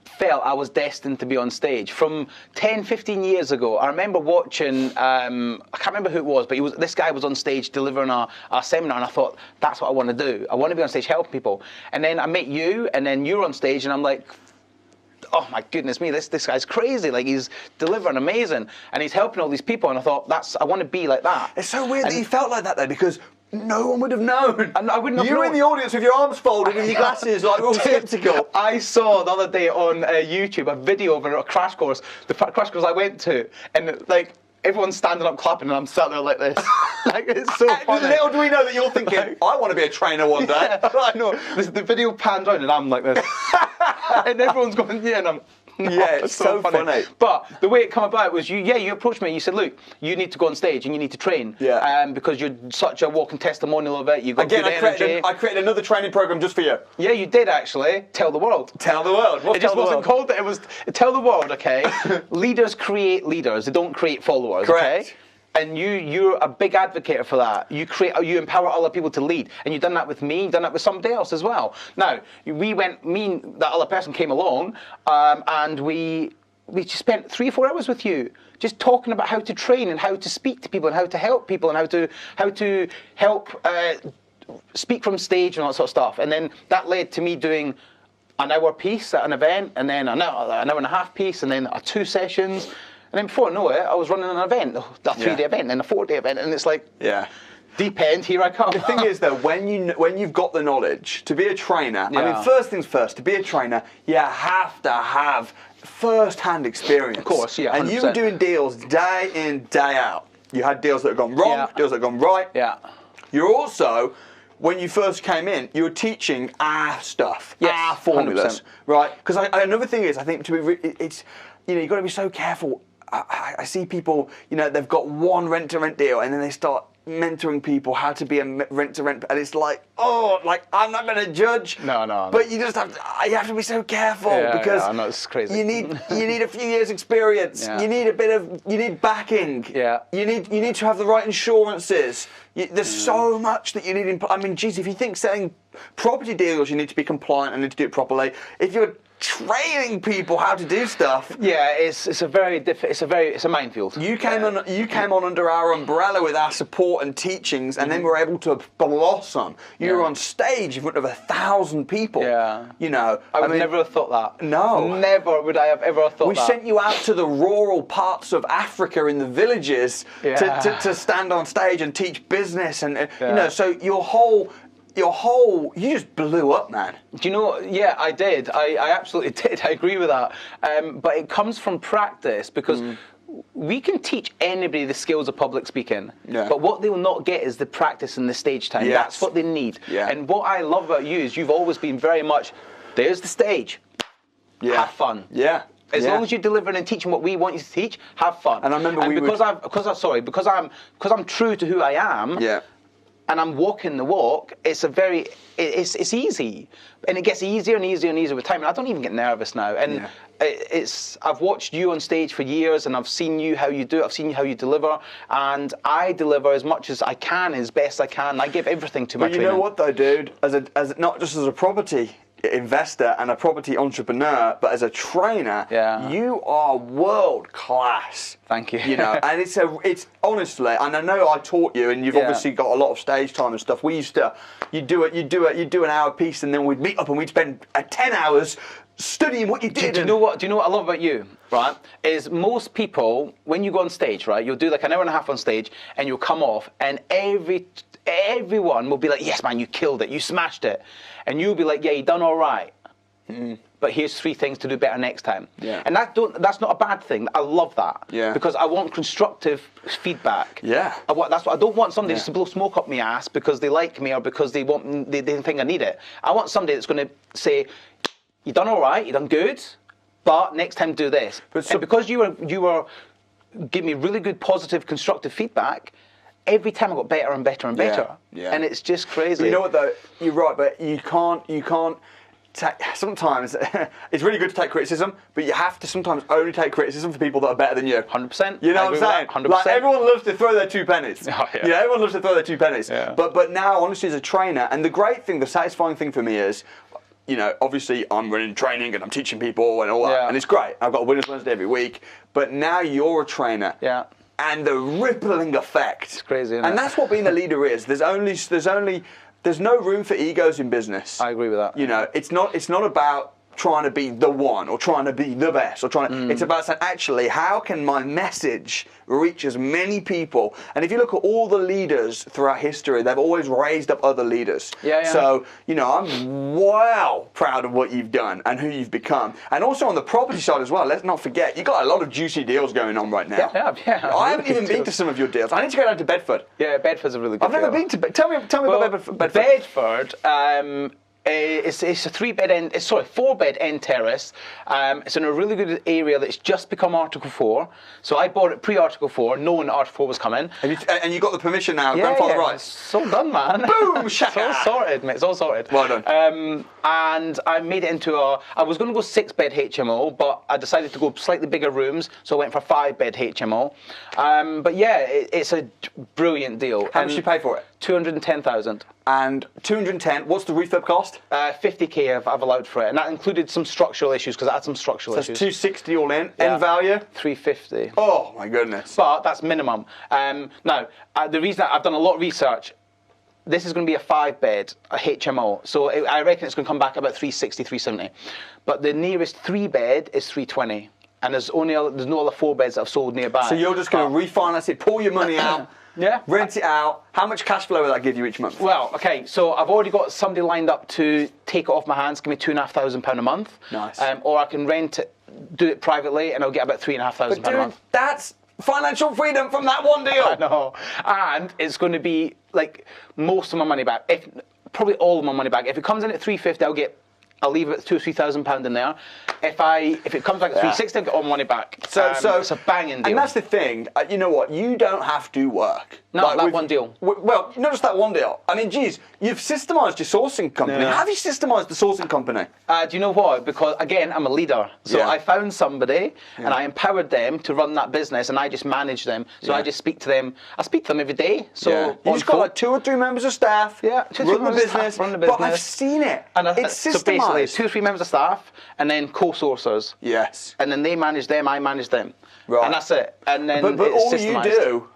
felt I was destined to be on stage. From 10, 15 years ago, I remember watching, I can't remember who it was, but this guy was on stage delivering a seminar, and I thought, that's what I want to do. I want to be on stage helping people. And then I met you, and then you're on stage, and I'm like, oh my goodness me, this guy's crazy. Like, he's delivering amazing, and he's helping all these people, and I thought, I want to be like that. It's so weird that you felt like that though, because no one would have known. And I wouldn't have known. You in the audience with your arms folded and your glasses, like, all sceptical. I saw the other day on YouTube a video of a crash course, the crash course I went to, and like, everyone's standing up clapping, and I'm sat there like this. Like, it's so funny. Little do we know that you're thinking, I want to be a trainer one day. I know. The video pans around, and I'm like this. And everyone's going, and I'm... it's so funny. But the way it came about was you approached me and you said, look, you need to go on stage and you need to train. Because you're such a walking testimonial of it. You've got good energy. I created another training program just for you. Yeah, you did actually. Tell the world. Tell the world. It just wasn't called that. It was Tell the World, okay? Leaders create leaders. They don't create followers, correct. Okay? And you're a big advocate for that. You empower other people to lead, and you've done that with me. You've done that with somebody else as well. Now me and that other person came along, and we just spent 3 or 4 hours with you, just talking about how to train and how to speak to people and how to help people and how to help speak from stage and all that sort of stuff. And then that led to me doing an hour piece at an event, and then an hour and a half piece, and then 2 sessions. And then before I know it, I was running an event, a 3-day event, and a 4-day event, and it's like, deep end, here I come. The thing is, though, when you've got the knowledge to be a trainer, I mean, first things first, to be a trainer, you have to have first-hand experience. Of course, yeah. 100%. And you were doing deals day in, day out. You had deals that had gone wrong, deals that had gone right. Yeah. You're also, when you first came in, you were teaching our stuff, our formulas, 100%. Right? Because another thing is, I think it's, you know, you've got to be so careful. I see people, you know, they've got one rent-to-rent deal, and then they start mentoring people how to be a rent-to-rent, and it's like, I'm not going to judge. No. But you just have to be so careful because I know, it's crazy. you need a few years experience. Yeah. You need backing. Yeah. You need to have the right insurances. There's so much that you need. I mean, geez, if you think selling property deals, you need to be compliant and need to do it properly. If you're training people how to do stuff. Yeah, it's a minefield. You came on under our umbrella with our support and teachings, and then were able to blossom. You were on stage in front of 1,000 people. Yeah. You know, I would never have thought that. No. Never would I have ever thought that. We sent you out to the rural parts of Africa in the villages to stand on stage and teach business, and you know, so you just blew up, man. Do you know? Yeah, I did. I absolutely did. I agree with that. But it comes from practice, because we can teach anybody the skills of public speaking, but what they will not get is the practice and the stage time. Yes. That's what they need. Yeah. And what I love about you is you've always been very much, there's the stage. Yeah. Have fun. Yeah. As long as you're delivering and teaching what we want you to teach, have fun. And I remember because I'm true to who I am. Yeah. and I'm walking the walk, it's easy, and it gets easier and easier and easier with time. And I don't even get nervous now. And I've watched you on stage for years, and I've seen you how you do it. I've seen you how you deliver, and I deliver as much as I can, as best I can. I give everything to my training. But you know what though, dude? As not just as a property investor and a property entrepreneur, but as a trainer, you are world class. Thank you. You know, and it's honestly, and I know I taught you, and you've obviously got a lot of stage time and stuff. We used to, you'd do an hour piece, and then we'd meet up and we'd spend 10 hours studying what you did. Do you know what I love about you, right? Is most people, when you go on stage, right, you'll do like an hour and a half on stage, and you'll come off, and everyone will be like, yes, man, you killed it, you smashed it. And you'll be like, yeah, you done all right. But here's 3 things to do better next time. Yeah. And that's not a bad thing. I love that. Yeah. Because I want constructive feedback. Yeah. I don't want somebody just to blow smoke up my ass because they like me or because they think I need it. I want somebody that's going to say, you done all right, you done good, but next time do this. And because you were giving me really good, positive, constructive feedback, every time I got better and better and better. Yeah. And it's just crazy. But you know what though? You're right, but you can't sometimes it's really good to take criticism, but you have to sometimes only take criticism for people that are better than you. 100%. You know what I'm saying? 100%. Like everyone loves to throw their 2 pennies. Oh, yeah. You know, everyone loves to throw their 2 pennies. Yeah. But now, honestly, as a trainer, and the great thing, the satisfying thing for me is, you know, obviously I'm running training and I'm teaching people and all that, and it's great. I've got a Winners Wednesday every week, but now you're a trainer. Yeah. And the rippling effect. It's crazy, isn't it? And that's what being a leader is. There's no room for egos in business. I agree with that. You know, it's not about trying to be the one or trying to be the best or it's about saying, actually, how can my message reach as many people? And if you look at all the leaders throughout history, they've always raised up other leaders. So, you know, I'm well proud of what you've done and who you've become. And also on the property side as well, let's not forget, you've got a lot of juicy deals going on right now. I haven't even been to some of your deals. I need to go down to Bedford. Yeah, Bedford's a really good I've never been to Tell me about Bedford. Bedford, it's a 4-bed end terrace. It's in a really good area that's just become Article 4. So I bought it pre-Article 4, knowing Article 4 was coming. And you got the permission now, grandfather rights. It's all done, man. Boom, It's shaka. all sorted, mate. It's all sorted. Well done. And I made it into I was going to go 6-bed HMO, but I decided to go slightly bigger rooms, so I went for 5-bed HMO. But yeah, it's a brilliant deal. How much did you pay for it? 210,000. And 210, what's the refurb cost? 50k I've allowed for it, and that included some structural issues because I had some structural issues. 260 all in. End value? 350. Oh my goodness. But that's minimum. Now, the reason I've done a lot of research, this is going to be a 5-bed, a HMO, so I reckon it's going to come back about 360, 370. But the nearest 3-bed is 320, and there's no other 4 beds that I've sold nearby. So you're just going to refinance it, pull your money out. Yeah. Rent it out. How much cash flow will that give you each month? Well, okay, so I've already got somebody lined up to take it off my hands, give me £2,500 a month. Nice. Or I can rent it, do it privately, and I'll get about £3,500 a month. That's financial freedom from that one deal. I know. And it's going to be like most of my money back. Probably all of my money back. If it comes in at 350, I'll leave it £2,000 or £3,000 in there. If it comes back at 360, I'll get all my money back. So it's a banging deal. And that's the thing. You know what? You don't have to work. No, like that one deal. Well, not just that one deal. I mean, geez, you've systemised your sourcing company. Yeah. How have you systemised the sourcing company? Do you know what? Because, again, I'm a leader. So I found somebody, and I empowered them to run that business, and I just manage them. So I just speak to them. I speak to them every day. So you just got like 2 or 3 members of staff. Yeah, run the business. But I've seen it. And it's so systemised. basically, 2 or 3 members of staff, and then co-sourcers. Yes. And then they manage them, I manage them. Right. And that's it. And then but it's all systemised. you do,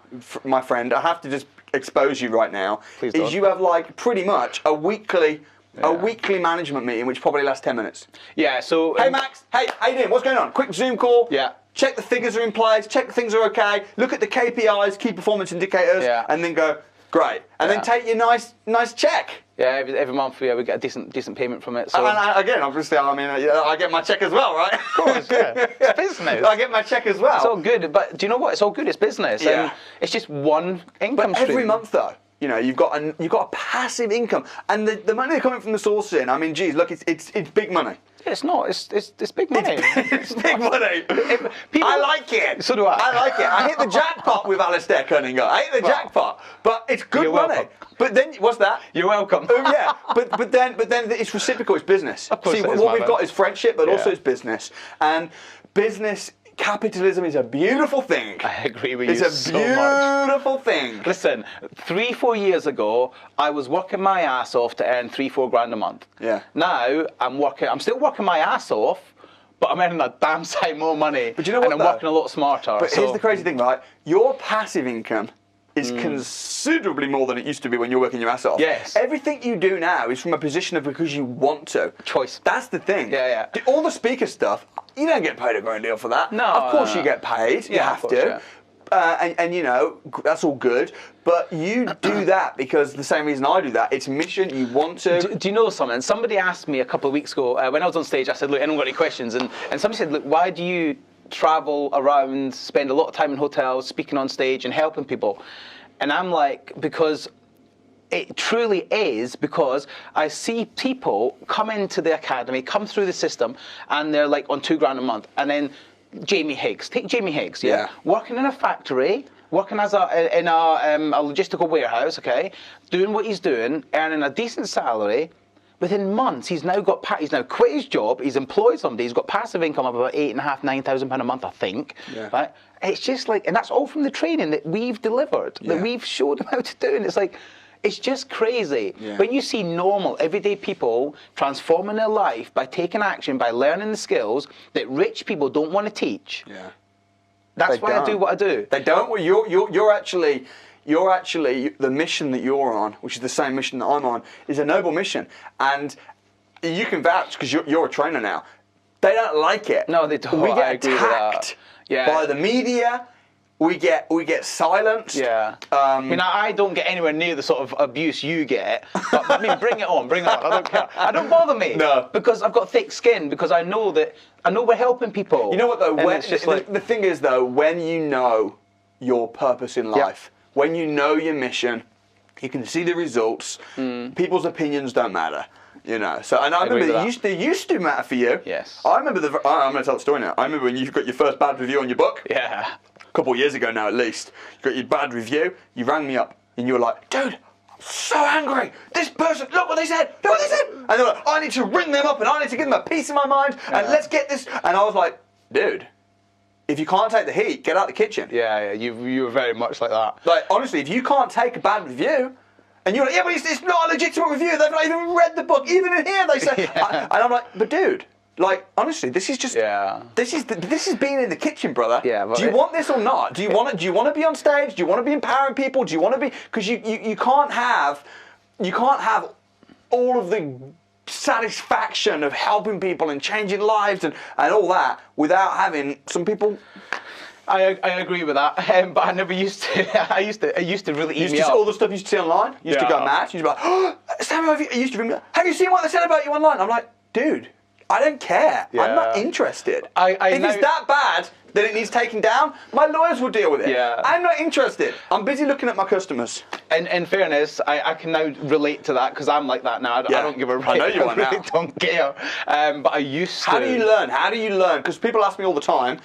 my friend, I have to just expose you right now, Please is don't. you have like pretty much a weekly management meeting which probably lasts 10 minutes. Yeah, so... Hey Max, hey, how you doing? What's going on? Quick Zoom call. Yeah. Check the figures are in place, check things are okay, look at the KPIs, key performance indicators, and then go, great. And then take your nice check. Yeah, every month we get a decent payment from it. So. And again, obviously, I mean, I get my check as well, right? Of course, yeah. It's business. I get my check as well. It's all good, but do you know what? It's all good. It's business, and it's just one income stream. Every month, though, you know, you've got a passive income, and the money coming from the sourcing. I mean, geez, look, it's big money. It's not. It's big money. It's big money. I like it. So do I. I like it. I hit the jackpot with Alasdair Cunningham. I hit the jackpot. But it's good You're money. welcome. But then, what's that? You're welcome. Yeah, but then it's reciprocal. It's business. Of course See, it is, what my we've got is friendship, but also Yeah. it's business. And business, capitalism is a beautiful thing. I agree with it's you a so much. beautiful thing. Listen, 3-4 years ago, I was working my ass off to earn 3-4 grand a month. Yeah. Now I'm still working my ass off, but I'm earning a damn sight more money. But you know what, and I'm though? working a lot smarter. But so here's the crazy thing, right? Your passive income is considerably more than it used to be when you're working your ass off. Yes. Everything you do now is from a position of because you want to. Choice. That's the thing. Yeah. All the speaker stuff, you don't get paid a great deal for that. No, Of course no. you get paid. You Yeah, have of course, to. And you know, that's all good. But you do that because the same reason I do that. It's mission, you want to. Do you know something? Somebody asked me a couple of weeks ago, when I was on stage, I said, look, anyone got any questions? And somebody said, look, why do you travel around, spend a lot of time in hotels, speaking on stage and helping people? And I'm like, because it truly is, because I see people come into the academy, come through the system, and they're like on $2 grand a month. And then Jamie Higgs, take Jamie Higgs, yeah? Working in a factory, working as in a logistical warehouse, okay, doing what he's doing, earning a decent salary. Within months, he's now quit his job. He's employed somebody. He's got passive income of about £8,500–9,000 a month, I think. Yeah. Right? It's just like, and that's all from the training that we've delivered, that we've showed them how to do. And it's like, it's just crazy. Yeah. When you see normal, everyday people transforming their life by taking action, by learning the skills that rich people don't want to teach. Yeah. That's They why I do don't. what I do. They don't. Well, you're actually the mission that you're on, which is the same mission that I'm on, is a noble mission, and you can vouch because you're a trainer now. They don't like it. No, they don't. We get I agree with that. attacked Yeah. by the media. We get silenced. Yeah. I mean, I don't get anywhere near the sort of abuse you get. But I mean, bring it on. I don't care. I don't bother me. No. Because I've got thick skin. Because I know we're helping people. You know what though? And When, it's just the thing is though, when you know your purpose in life, when you know your mission, you can see the results. People's opinions don't matter. You know, so and I remember they used to matter for you. Yes. I remember I'm going to tell the story now. I remember when you got your first bad review on your book. Yeah. A couple of years ago now, at least. You got your bad review. You rang me up and you were like, "Dude, I'm so angry. This person, look what they said. Look what they said." And they were like, "I need to ring them up and I need to give them a piece of my mind and let's get this." And I was like, "Dude, if you can't take the heat, get out the kitchen." Yeah. You were very much like that. Like honestly, if you can't take a bad review. And you're like, "Yeah, but it's not a legitimate review. They've not even read the book. Even in here, they say." And I'm like, "But dude, like honestly, this is just this is being in the kitchen, brother. Yeah, do you want this or not? Do you want to be on stage? Do you want to be empowering people? Do you want to be because you can't have all of the satisfaction of helping people and changing lives and all that without having some people." I agree with that, but I never used to. It used to really eat me up. All the stuff you used to see online, you used to go mad. You used to be like, "Oh, Samuel, have you seen what they said about you online?" I'm like, "Dude, I don't care. I'm not interested. If it's that bad that it needs taken down, my lawyers will deal with it. Yeah. I'm not interested. I'm busy looking at my customers." And in fairness, I can now relate to that because I'm like that now. I don't give a rip. I know you are now. I really don't care. But I used to. How do you learn? How do you learn? Because people ask me all the time.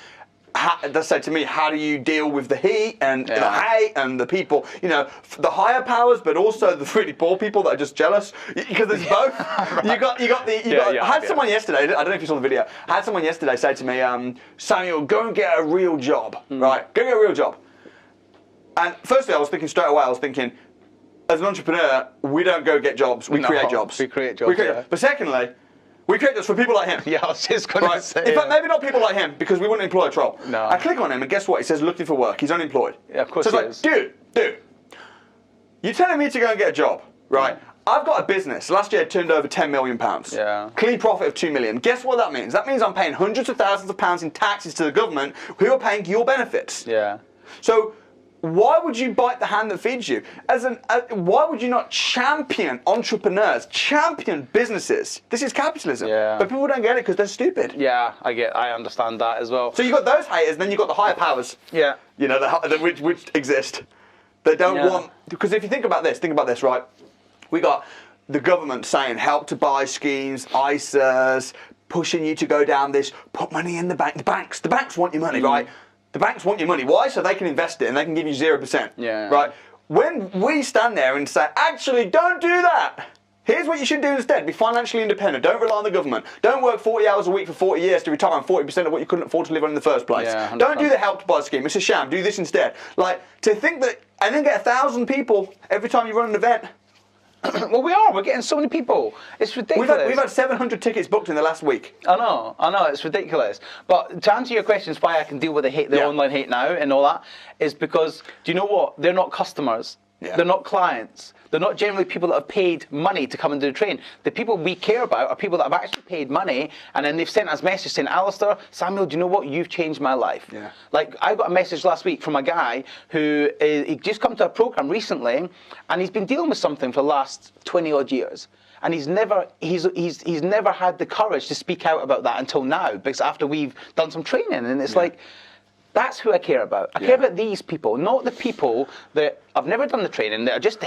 They say to me, "How do you deal with the heat and the hate and the people? You know, the higher powers, but also the really poor people that are just jealous." Because there's both. Right. I had someone yesterday. I don't know if you saw the video. I had someone yesterday say to me, "Samuel, go and get a real job. Right? Go get a real job." And firstly, I was thinking straight away. I was thinking, as an entrepreneur, we don't go get jobs. We create jobs. We create jobs. But secondly, we create jobs for people like him. Yeah, I was just going to say. In fact, maybe not people like him, because we wouldn't employ a troll. No. I click on him, and guess what? He says looking for work. He's unemployed. Yeah, of course so he it's like, dude, you're telling me to go and get a job, right? I've got a business. Last year it turned over £10 million. Yeah. Clean profit of £2 million. Guess what that means? That means I'm paying hundreds of thousands of pounds in taxes to the government who are paying your benefits. Yeah. So why would you bite the hand that feeds you? Why would you not champion entrepreneurs, champion businesses? This is capitalism. Yeah. But people don't get it because they're stupid. Yeah, I understand that as well. So you've got those haters, and then you've got the higher powers. Yeah. You know, which exist. They don't want... Because if you think about this, right? We got the government saying help to buy schemes, ISAs, pushing you to go down this, put money in the bank. The banks want your money, right? The banks want your money. Why? So they can invest it and they can give you 0%. Yeah. Right? When we stand there and say, actually, don't do that. Here's what you should do instead. Be financially independent. Don't rely on the government. Don't work 40 hours a week for 40 years to retire on 40% of what you couldn't afford to live on in the first place. Yeah, don't do the Help to Buy scheme. It's a sham. Do this instead. Like, to think that, and then get 1,000 people every time you run an event. Well, we're getting so many people. It's ridiculous. We've had 700 tickets booked in the last week. I know, it's ridiculous. But to answer your questions, why I can deal with the hate, the online hate now and all that, is because, do you know what? They're not customers. Yeah. They're not clients. They're not generally people that have paid money to come and do the training. The people we care about are people that have actually paid money, and then they've sent us messages saying, Alasdair, Samuel, do you know what? You've changed my life. Yeah. Like, I got a message last week from a guy who he just come to a program recently, and he's been dealing with something for the last 20 odd years. And he's never had the courage to speak out about that until now, because after we've done some training, and it's like, that's who I care about. I care about these people, not the people that have never done the training, that are just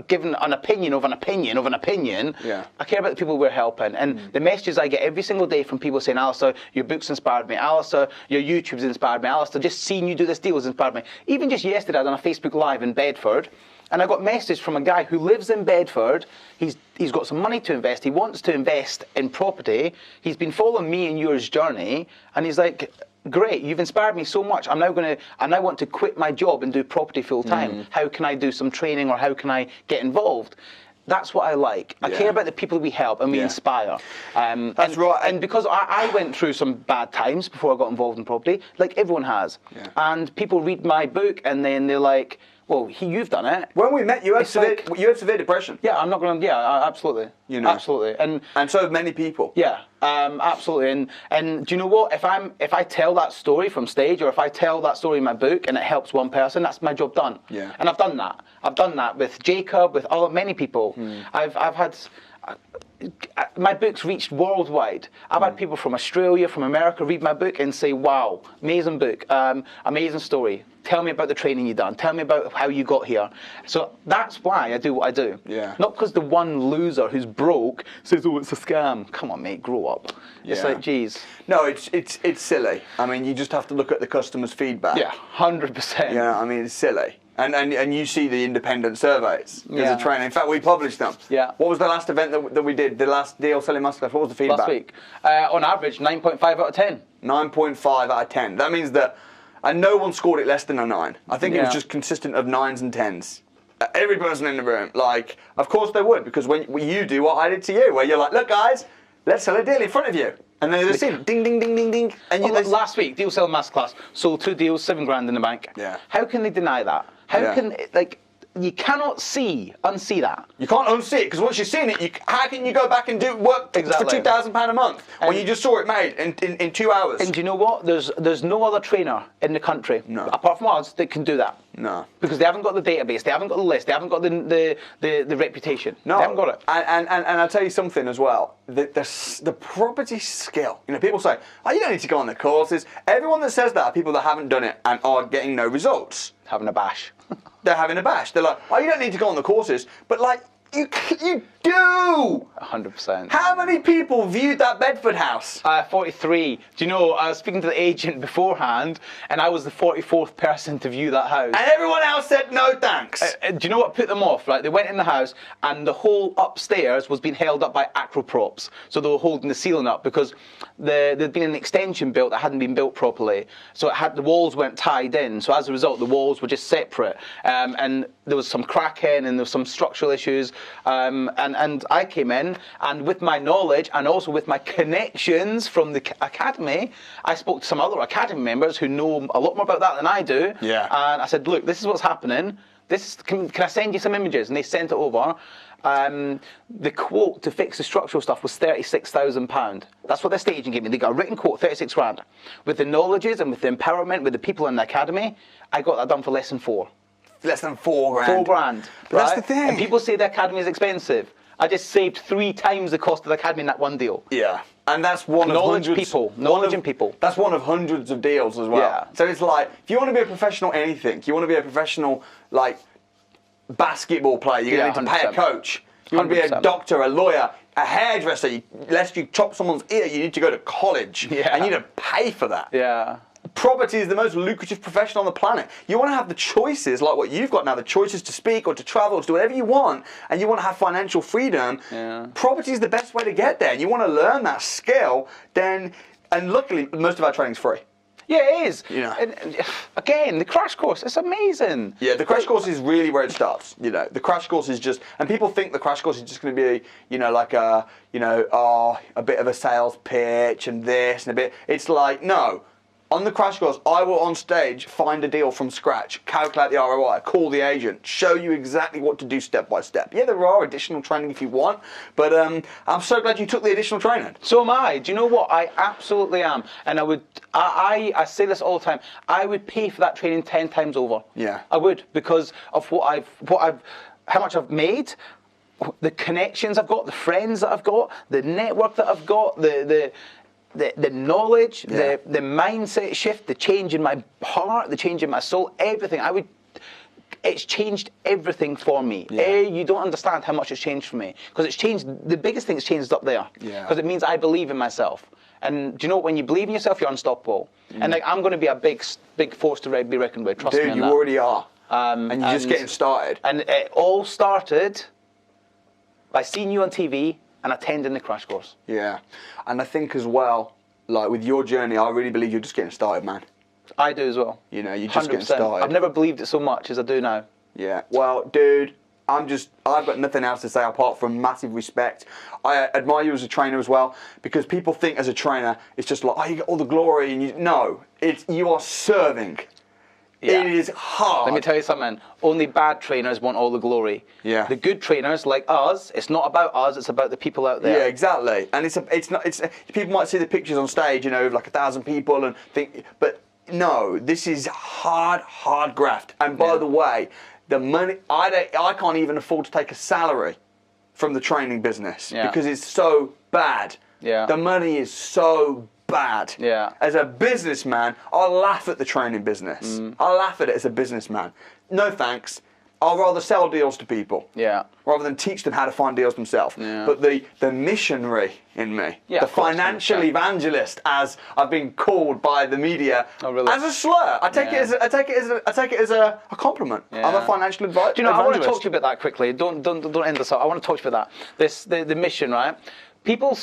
given an opinion of an opinion of an opinion. Yeah. I care about the people we're helping. And the messages I get every single day from people saying, Alasdair, your book's inspired me. Alasdair, your YouTube's inspired me. Alasdair, just seeing you do this deal has inspired me. Even just yesterday, I done a Facebook Live in Bedford, and I got a message from a guy who lives in Bedford. He's got some money to invest. He wants to invest in property. He's been following me and yours journey, and he's like, great, you've inspired me so much. I now want to quit my job and do property full time. How can I do some training, or how can I get involved? That's what I like. I care about the people we help and we inspire. That's right. And because I went through some bad times before I got involved in property, like everyone has. Yeah. And people read my book and then they're like, well, you've done it. When we met, you had severe depression. Yeah, I'm not going to. Yeah, absolutely. You know, absolutely, and so have many people. Yeah, absolutely. And do you know what? If I tell that story from stage, or if I tell that story in my book, and it helps one person, that's my job done. Yeah. And I've done that. I've done that with Jacob, with many people. I've had. My book's reached worldwide. I've had people from Australia, from America read my book and say, wow, amazing book, amazing story. Tell me about the training you've done. Tell me about how you got here. So that's why I do what I do. Yeah. Not because the one loser who's broke says, oh, it's a scam. Come on, mate, grow up. It's like, geez. No, it's silly. I mean, you just have to look at the customer's feedback. Yeah, 100%. Yeah, I mean, it's silly. And you see the independent surveys as a trainer. In fact, we published them. Yeah. What was the last event that we did? The last deal selling masterclass. What was the feedback? Last week. On average, 9.5 out of 10. 9.5 out of 10. That means that, and no one scored it less than a 9. I think it was just consistent of 9s and 10s. Every person in the room, like, of course they would, because when you do what I did to you, where you're like, look, guys, let's sell a deal in front of you. And then they see ding, ding, ding, ding, ding. And last week, deal selling masterclass, sold 2 deals, 7 grand in the bank. Yeah. How can they deny that? How can, like, you cannot unsee that. You can't unsee it, because once you've seen it, how can you go back and do work for £2,000 a month when you just saw it made in 2 hours? And do you know what? There's no other trainer in the country, apart from us, that can do that. No. Because they haven't got the database, they haven't got the list, they haven't got the reputation. No. They haven't got it. And I'll tell you something as well. The property skill. You know, people say, oh, you don't need to go on the courses. Everyone that says that are people that haven't done it and are getting no results. Having a bash. They're having a bash. They're like, oh, you don't need to go on the courses. But, like, you do! 100%. How many people viewed that Bedford house? 43. Do you know, I was speaking to the agent beforehand, and I was the 44th person to view that house. And everyone else said no thanks. Do you know what put them off? Right, they went in the house, and the whole upstairs was being held up by acro props. So they were holding the ceiling up, because there'd been an extension built that hadn't been built properly. So the walls weren't tied in. So as a result, the walls were just separate. And there was some cracking, and there was some structural issues. And I came in, and with my knowledge and also with my connections from the academy, I spoke to some other academy members who know a lot more about that than I do. Yeah. And I said, look, this is what's happening. Can I send you some images? And they sent it over. The quote to fix the structural stuff was £36,000. That's what the staging gave me. They got a written quote, 36 grand. With the knowledges and with the empowerment, with the people in the academy, I got that done for less than 4. Less than 4 grand. 4 grand. But that's the thing. And people say the academy is expensive. I just saved 3 times the cost of the academy in that one deal. Yeah. And that's one of hundreds. Knowledge and people. That's one of hundreds of deals as well. Yeah. So it's like, if you want to be a professional anything, you want to be a professional, like, basketball player, you're going to need to pay a coach. You want to be a doctor, a lawyer, A hairdresser, lest you chop someone's ear, you need to go to college. Yeah. And you need to pay for that. Yeah. Property is the most lucrative profession on the planet. You want to have the choices, like what you've got now, the choices to speak or to travel or to do whatever you want, and you want to have financial freedom. Yeah. Property is the best way to get there, and you want to learn that skill, and luckily, most of our training's free. Yeah, it is. You know. And again, the crash course, it's amazing. Yeah, the crash course is really where it starts. You know, the crash course is just, and people think the crash course is just going to be, you know, like a bit of a sales pitch and this and a bit. It's like, no. On the crash course, I will on stage find a deal from scratch, calculate the ROI, call the agent, show you exactly what to do step by step. Yeah, there are additional training if you want, but I'm so glad you took the additional training. So am I. Do you know what? I absolutely am. And I say this all the time. I would pay for that training 10 times over. Yeah. I would, because of how much I've made, the connections I've got, the friends that I've got, the network that I've got, the knowledge, Yeah. the mindset shift, the change in my heart, the change in my soul, everything. It's changed everything for me. Yeah. You don't understand how much it's changed for me, because it's changed. The biggest thing it's changed is up there, because it means I believe in myself. And do you know, when you believe in yourself, you're unstoppable. And like, I'm going to be a big force to be reckoned with. Trust me on Dude, you that. already are. And you're just getting started. And it all started by seeing you on TV and attending the crash course. Yeah, and I think as well, like with your journey, I really believe you're just getting started, man. I do as well. You know, you're just 100%. getting started. I've never believed it so much as I do now. Yeah, well, dude, I've got nothing else to say apart from massive respect. I admire you as a trainer as well, because people think as a trainer, it's just like, oh, you get all the glory, and you are serving. Yeah. It is hard. Let me tell you something. Only bad trainers want all the glory. Yeah. The good trainers, like us, it's not about us. It's about the people out there. Yeah, exactly. And people might see the pictures on stage, you know, of like 1,000 people and think, but no, this is hard graft. And by the way, the money, I can't even afford to take a salary from the training business because it's so bad. Yeah. The money is so bad. Yeah. As a businessman, I laugh at the training business. I laugh at it as a businessman. No thanks. I'll rather sell deals to people. Yeah. Rather than teach them how to find deals themselves. Yeah. But the missionary in me, Yeah, the of course, financial 100%. evangelist, as I've been called by the media, Oh, really? as a slur. I take it as a compliment. Yeah. I'm a financial advisor. Do you know, I want to talk to you about that quickly. Don't end this up. I want to talk to you about that. The mission, right? People.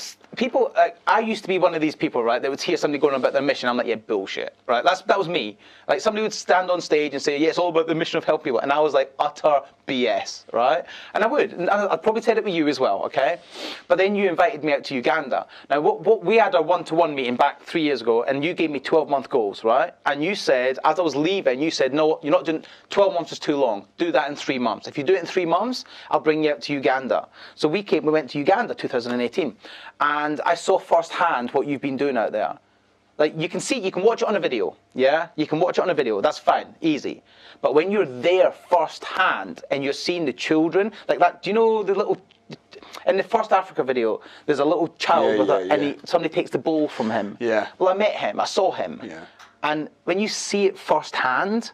I used to be one of these people, right? That would hear somebody going on about their mission. I'm like, yeah, bullshit, right? That was me. Like, somebody would stand on stage and say, yeah, it's all about the mission of help people, and I was like, utter BS, right? And I would. And I'd probably said it with you as well, okay? But then you invited me out to Uganda. Now, what we had a one-to-one meeting back 3 years ago, and you gave me 12-month goals, right? And you said, as I was leaving, you said, no, you're not doing 12 months is too long. Do that in 3 months. If you do it in 3 months, I'll bring you out to Uganda. So we went to Uganda 2018, and I saw firsthand what you've been doing out there. Like, you can watch it on a video, yeah? You can watch it on a video, that's fine, easy. But when you're there firsthand and you're seeing the children, like that, do you know the little, in the first Africa video, there's a little child and somebody takes the bowl from him. Yeah. Well, I met him, I saw him. Yeah. And when you see it firsthand,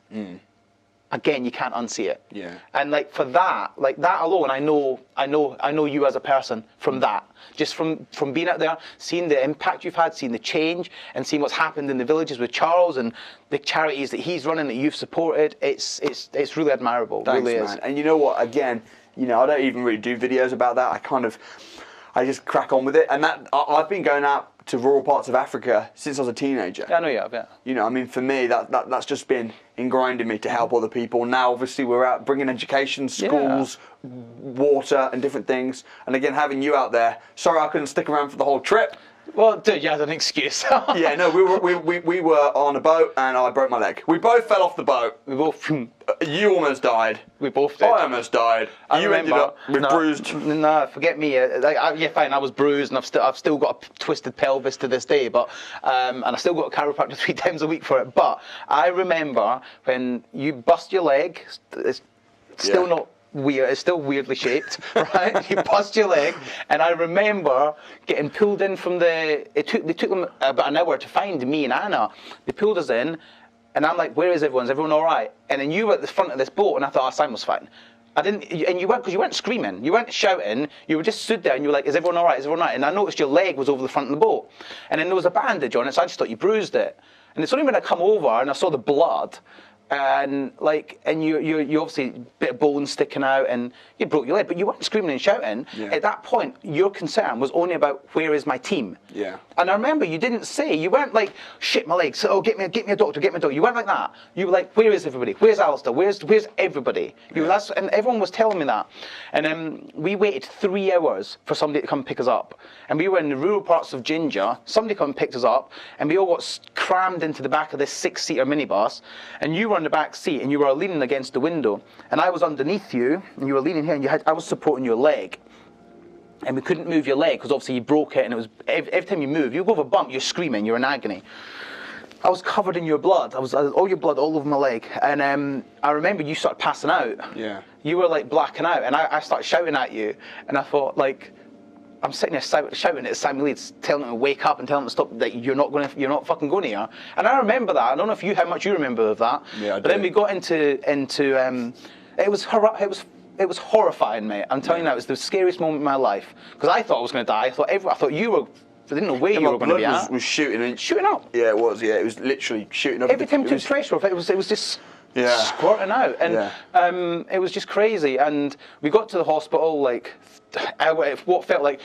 again, you can't unsee it. Yeah. And like, for that, like that alone, I know you as a person from that. Just from being out there, seeing the impact you've had, seeing the change, and seeing what's happened in the villages with Charles and the charities that he's running that you've supported. It's really admirable. Thanks, really man. is. And you know what? Again, you know, I don't even really do videos about that. I just crack on with it. And I've been going out to rural parts of Africa since I was a teenager. Yeah, I know you have, yeah. You know, I mean, for me, that's just been ingrained in me to help other people. Now, obviously, we're out bringing education, schools, water, and different things. And again, having you out there. Sorry, I couldn't stick around for the whole trip. Well, dude, you had an excuse. Yeah, no, we were on a boat and I broke my leg. We both fell off the boat. We both. You almost died. We both did. I almost died. You ended up with bruised. No, forget me. Yeah, fine. I was bruised, and I've still got a twisted pelvis to this day. But and I still got a chiropractor 3 times a week for it. But I remember when you bust your leg. It's still not weird. It's still weirdly shaped, right? You bust your leg, and I remember getting pulled in from the. They took them about an hour to find me and Anna. They pulled us in. And I'm like, where is everyone? Is everyone all right? And then you were at the front of this boat, and I thought, Simon's fine. I didn't, and you weren't screaming, you weren't shouting, you were just stood there and you were like, is everyone all right, is everyone all right? And I noticed your leg was over the front of the boat. And then there was a bandage on it, so I just thought you bruised it. And it's only when I come over and I saw the blood, and you obviously a bit of bone sticking out, and you broke your leg, but you weren't screaming and shouting. Yeah. At that point, your concern was only about where is my team. Yeah. And I remember you didn't say, you weren't like, shit, my legs, oh, get me a doctor, get me a doctor. You weren't like that. You were like, where is everybody? Where's Alasdair? Where's everybody? And everyone was telling me that. And we waited 3 hours for somebody to come pick us up. And we were in the rural parts of Ginger. Somebody come and picked us up, and we all got crammed into the back of this 6-seater minibus. And you were in the back seat, and you were leaning against the window. And I was underneath you, and you were leaning here, and I was supporting your leg. And we couldn't move your leg because obviously you broke it, and it was every time you move, you go over a bump, you're screaming, you're in agony. I was covered in your blood. I was all your blood all over my leg, and I remember you started passing out. Yeah. You were like blacking out, and I started shouting at you, and I thought, like, I'm sitting there shouting at Sammy Leeds, telling him to wake up and telling him to stop. That you're not fucking going here. And I remember that. I don't know how much you remember of that. Yeah, I do. But then we got into it was horrifying, mate. I'm telling you now, it was the scariest moment in my life. Because I thought I was going to die. I thought you were. I didn't know where you were going to be at. Was shooting. Shooting up. Yeah, it was. Yeah, it was literally shooting up. Every time we took pressure off, it was just squirting out, and it was just crazy. And we got to the hospital like what felt like.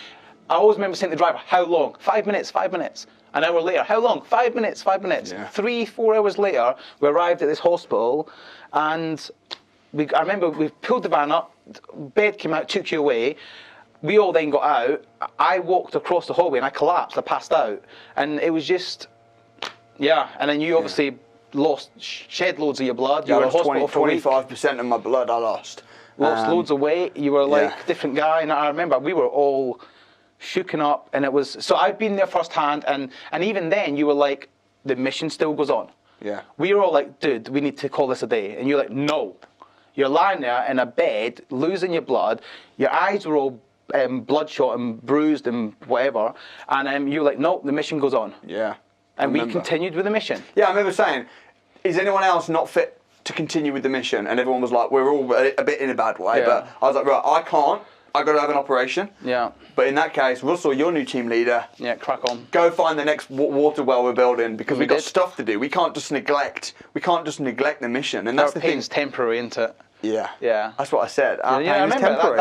I always remember saying to the driver, "How long? 5 minutes. 5 minutes." An hour later, how long? 5 minutes. 5 minutes. Yeah. 3-4 hours later, we arrived at this hospital, and I remember we pulled the van up, bed came out, took you away. We all then got out. I walked across the hallway and I collapsed. I passed out, and it was just, and then you obviously shed loads of your blood. You were in hospital for 25% of my blood I lost. Lost loads of weight. You were like a different guy, and I remember we were all shooken up, and it was, so I'd been there firsthand, and even then you were like, the mission still goes on. Yeah. We were all like, dude, we need to call this a day, and you're like, no. You're lying there in a bed, losing your blood, your eyes were all bloodshot and bruised and whatever, and you're like, no, the mission goes on. Yeah. And we continued with the mission. Yeah, I remember saying, is anyone else not fit to continue with the mission? And everyone was like, we're all a bit in a bad way, but I was like, right, I can't. I've got to have an operation. Yeah. But in that case, Russell, you're new team leader. Yeah, crack on. Go find the next water well we're building, because we've got stuff to do. We can't just neglect the mission. And that's the thing. Our pain's temporary, isn't it? Yeah. Yeah. That's what I said. Our pain I is remember temporary.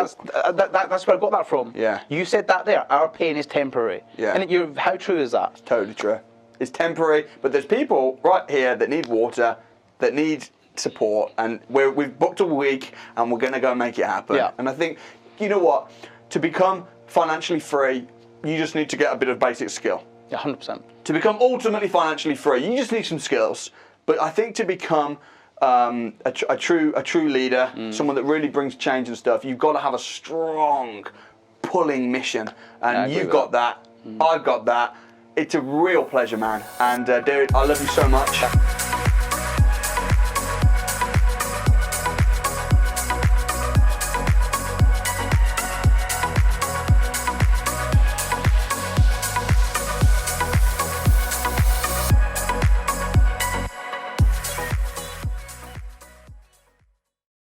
that's where I got that from. Yeah. You said that there. Our pain is temporary. Yeah. And how true is that? It's totally true. It's temporary, but there's people right here that need water, that need support, and we've booked a week, and we're going to go make it happen. Yeah. And I think, you know what? To become financially free, you just need to get a bit of basic skill. Yeah, 100%. To become ultimately financially free, you just need some skills. But I think to become a true leader, someone that really brings change and stuff, you've got to have a strong pulling mission. And you've got that. I've got that. It's a real pleasure, man. And Derek, I love you so much.